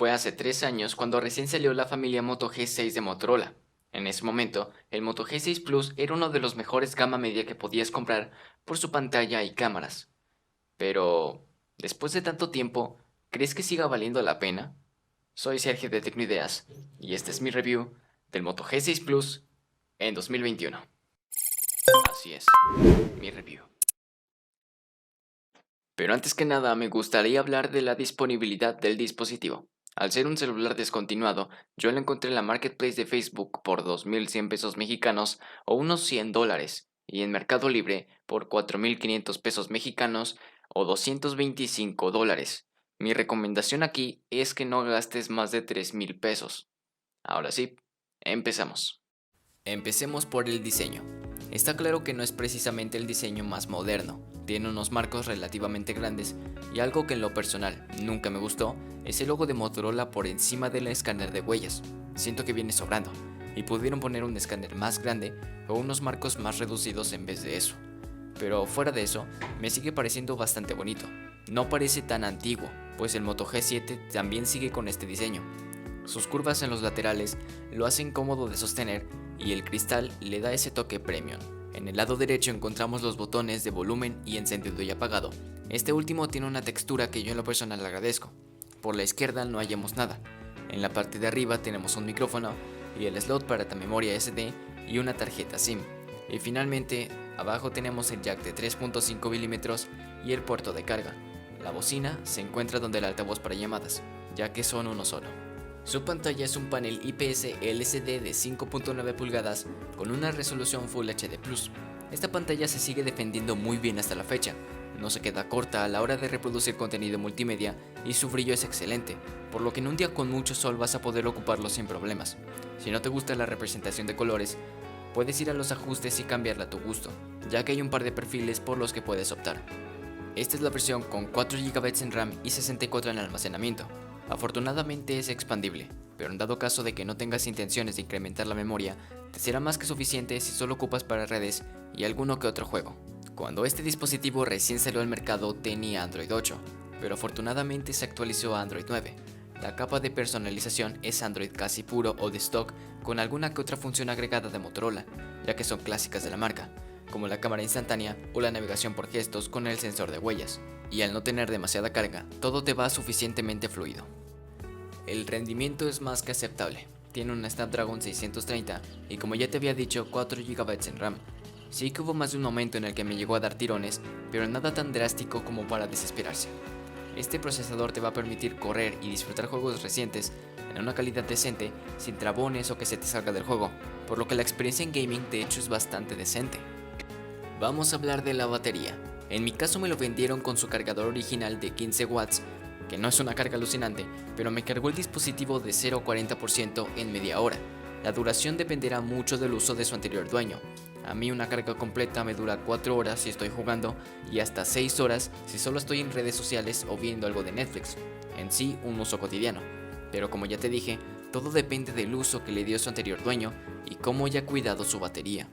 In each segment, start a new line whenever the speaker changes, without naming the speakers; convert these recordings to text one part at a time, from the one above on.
Fue hace 3 años cuando recién salió la familia Moto G6 de Motorola. En ese momento, el Moto G6 Plus era uno de los mejores gama media que podías comprar por su pantalla y cámaras. Pero, después de tanto tiempo, ¿crees que siga valiendo la pena? Soy Sergio de Tecnoideas y este es mi review del Moto G6 Plus en 2021. Así es, mi review. Pero antes que nada me gustaría hablar de la disponibilidad del dispositivo. Al ser un celular descontinuado, yo lo encontré en la marketplace de Facebook por 2.100 pesos mexicanos o unos $100 y en Mercado Libre por 4.500 pesos mexicanos o $225. Mi recomendación aquí es que no gastes más de 3.000 pesos. Ahora sí, empezamos. Empecemos por el diseño. Está claro que no es precisamente el diseño más moderno, tiene unos marcos relativamente grandes y algo que en lo personal nunca me gustó es el logo de Motorola por encima del escáner de huellas. Siento que viene sobrando y pudieron poner un escáner más grande o unos marcos más reducidos en vez de eso. Pero fuera de eso, me sigue pareciendo bastante bonito. No parece tan antiguo, pues el Moto G7 también sigue con este diseño. Sus curvas en los laterales lo hacen cómodo de sostener y el cristal le da ese toque premium. En el lado derecho encontramos los botones de volumen y encendido y apagado. Este último tiene una textura que yo en lo personal agradezco. Por la izquierda no hallamos nada. En la parte de arriba tenemos un micrófono y el slot para la memoria SD y una tarjeta SIM. Y finalmente, abajo tenemos el jack de 3.5 mm y el puerto de carga. La bocina se encuentra donde el altavoz para llamadas, ya que son uno solo. Su pantalla es un panel IPS LCD de 5.9 pulgadas con una resolución Full HD+. Esta pantalla se sigue defendiendo muy bien hasta la fecha, no se queda corta a la hora de reproducir contenido multimedia y su brillo es excelente, por lo que en un día con mucho sol vas a poder ocuparlo sin problemas. Si no te gusta la representación de colores, puedes ir a los ajustes y cambiarla a tu gusto, ya que hay un par de perfiles por los que puedes optar. Esta es la versión con 4 GB en RAM y 64 en almacenamiento. Afortunadamente es expandible, pero en dado caso de que no tengas intenciones de incrementar la memoria, te será más que suficiente si solo ocupas para redes y alguno que otro juego. Cuando este dispositivo recién salió al mercado tenía Android 8, pero afortunadamente se actualizó a Android 9. La capa de personalización es Android casi puro o de stock con alguna que otra función agregada de Motorola, ya que son clásicas de la marca, como la cámara instantánea o la navegación por gestos con el sensor de huellas, y al no tener demasiada carga, todo te va suficientemente fluido. El rendimiento es más que aceptable, tiene un Snapdragon 630 y como ya te había dicho 4 GB en RAM. Sí que hubo más de un momento en el que me llegó a dar tirones, pero nada tan drástico como para desesperarse. Este procesador te va a permitir correr y disfrutar juegos recientes en una calidad decente, sin trabones o que se te salga del juego, por lo que la experiencia en gaming de hecho es bastante decente. Vamos a hablar de la batería. En mi caso me lo vendieron con su cargador original de 15 watts, que no es una carga alucinante, pero me cargó el dispositivo de 0 a 40% en media hora. La duración dependerá mucho del uso de su anterior dueño. A mí una carga completa me dura 4 horas si estoy jugando y hasta 6 horas si solo estoy en redes sociales o viendo algo de Netflix. En sí, un uso cotidiano. Pero como ya te dije, todo depende del uso que le dio su anterior dueño y cómo haya cuidado su batería.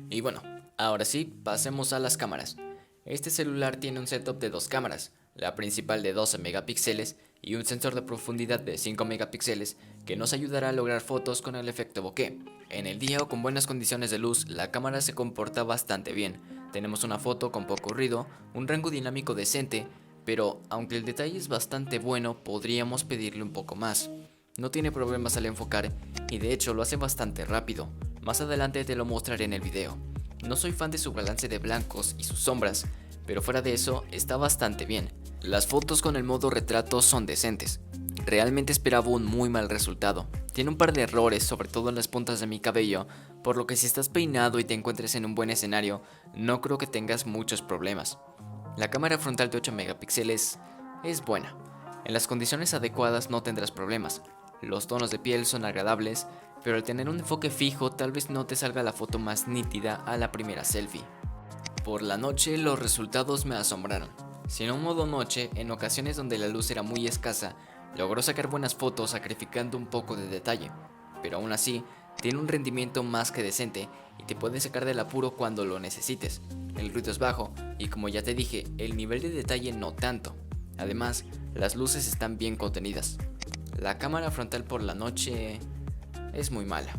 Y bueno, ahora sí, pasemos a las cámaras. Este celular tiene un setup de dos cámaras, la principal de 12 megapíxeles y un sensor de profundidad de 5 megapíxeles que nos ayudará a lograr fotos con el efecto bokeh. En el día o con buenas condiciones de luz, la cámara se comporta bastante bien. Tenemos una foto con poco ruido, un rango dinámico decente, pero aunque el detalle es bastante bueno, podríamos pedirle un poco más. No tiene problemas al enfocar y de hecho lo hace bastante rápido. Más adelante te lo mostraré en el video. No soy fan de su balance de blancos y sus sombras, pero fuera de eso está bastante bien. Las fotos con el modo retrato son decentes. Realmente esperaba un muy mal resultado. Tiene un par de errores, sobre todo en las puntas de mi cabello, por lo que si estás peinado y te encuentres en un buen escenario, no creo que tengas muchos problemas. La cámara frontal de 8 megapíxeles es buena. En las condiciones adecuadas no tendrás problemas. Los tonos de piel son agradables, pero al tener un enfoque fijo tal vez no te salga la foto más nítida a la primera selfie. Por la noche los resultados me asombraron. Si en un modo noche, en ocasiones donde la luz era muy escasa, logró sacar buenas fotos sacrificando un poco de detalle, pero aún así tiene un rendimiento más que decente y te puede sacar del apuro cuando lo necesites. El ruido es bajo y como ya te dije, el nivel de detalle no tanto. Además, las luces están bien contenidas. La cámara frontal por la noche es muy mala.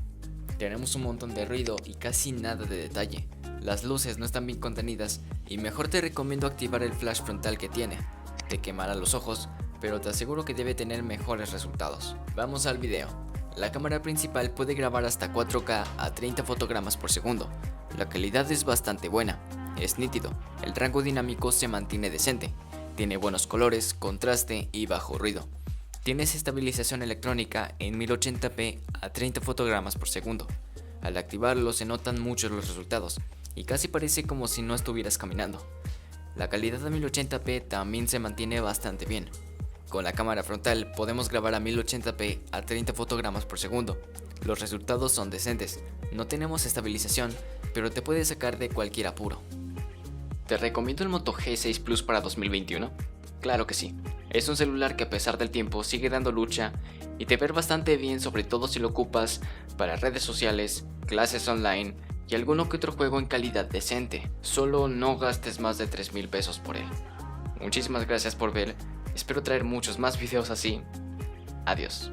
Tenemos un montón de ruido y casi nada de detalle. Las luces no están bien contenidas y mejor te recomiendo activar el flash frontal que tiene. Te quemará los ojos, pero te aseguro que debe tener mejores resultados. Vamos al video. La cámara principal puede grabar hasta 4K a 30 fotogramas por segundo. La calidad es bastante buena, es nítido, el rango dinámico se mantiene decente, tiene buenos colores, contraste y bajo ruido. Tienes estabilización electrónica en 1080p a 30 fotogramas por segundo. Al activarlo se notan mucho los resultados y casi parece como si no estuvieras caminando. La calidad de 1080p también se mantiene bastante bien. Con la cámara frontal podemos grabar a 1080p a 30 fotogramas por segundo. Los resultados son decentes, no tenemos estabilización, pero te puede sacar de cualquier apuro. ¿Te recomiendo el Moto G6 Plus para 2021? Claro que sí. Es un celular que a pesar del tiempo sigue dando lucha y te ver bastante bien, sobre todo si lo ocupas para redes sociales, clases online y alguno que otro juego en calidad decente. Solo no gastes más de 3,000 pesos por él. Muchísimas gracias por ver, espero traer muchos más videos así. Adiós.